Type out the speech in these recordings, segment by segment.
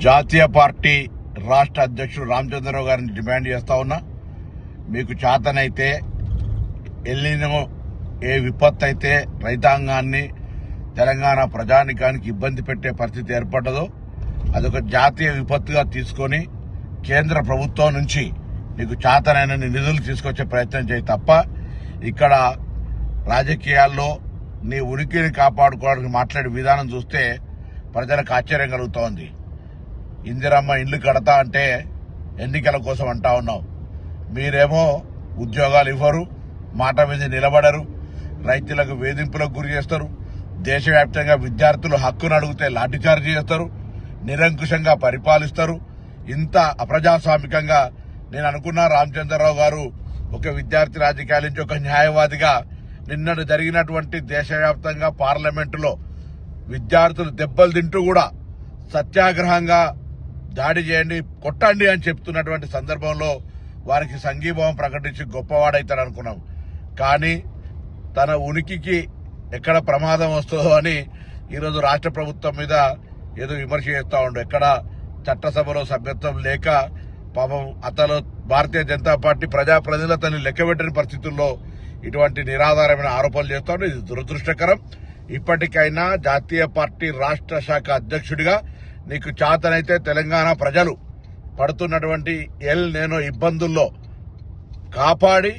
జాతీయ పార్టీ రాష్ట్ర అధ్యక్షుడు రామచంద్రరావు గారిని డిమాండ్ చేస్తా ఉన్నా. మీకు చేతనైతే ఎల్లినో ఏ విపత్తు అయితే రైతాంగాన్ని తెలంగాణ ప్రజానికానికి ఇబ్బంది పెట్టే పరిస్థితి ఏర్పడ్డదో అదొక జాతీయ విపత్తుగా తీసుకొని కేంద్ర ప్రభుత్వం నుంచి నీకు చేతనైన నిధులు తీసుకొచ్చే ప్రయత్నం చేయి తప్ప ఇక్కడ రాజకీయాల్లో నీ ఉనికిని కాపాడుకోవడానికి మాట్లాడే విధానం చూస్తే ప్రజలకు ఆశ్చర్యం కలుగుతోంది. ఇందిరమ్మ ఇల్లు కడతా అంటే ఎన్నికల కోసం అంటా ఉన్నావు. మీరేమో ఉద్యోగాలు ఇవ్వరు, మాట మీద నిలబడరు, రైతులకు వేధింపులకు గురి చేస్తారు, దేశవ్యాప్తంగా విద్యార్థులు హక్కును అడిగితే లాఠీచార్జీ చేస్తారు, నిరంకుశంగా పరిపాలిస్తారు. ఇంత అప్రజాస్వామికంగా నేను అనుకున్నా రామచంద్రరావు గారు ఒక విద్యార్థి రాజకీయాల నుంచి ఒక న్యాయవాదిగా నిన్నటి జరిగినటువంటి దేశవ్యాప్తంగా పార్లమెంటులో విద్యార్థులు దెబ్బలు తింటూ కూడా సత్యాగ్రహంగా దాడి చేయండి, కొట్టండి అని చెప్తున్నటువంటి సందర్భంలో వారికి సంఘీభావం ప్రకటించి గొప్పవాడైతారు అనుకున్నాం. కానీ తన ఉనికికి ఎక్కడ ప్రమాదం వస్తుందో అని ఈరోజు రాష్ట్ర ప్రభుత్వం మీద ఏదో విమర్శ చేస్తూ ఉండు. ఎక్కడ చట్టసభలో సభ్యత్వం లేక పాపం అతను భారతీయ జనతా పార్టీ ప్రజాప్రతినిధులు అతన్ని లెక్కబెట్టని పరిస్థితుల్లో ఇటువంటి నిరాధారమైన ఆరోపణలు చేస్తూ ఉండే. ఇది దురదృష్టకరం. ఇప్పటికైనా జాతీయ పార్టీ రాష్ట్ర శాఖ అధ్యక్షుడిగా నీకు చేతనైతే తెలంగాణ ప్రజలు పడుతున్నటువంటి నేను ఇబ్బందుల్లో కాపాడి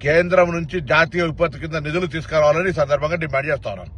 కేంద్రం నుంచి జాతీయ విపత్తు కింద నిధులు తీసుకురావాలని ఈ సందర్భంగా డిమాండ్ చేస్తా ఉన్నాను.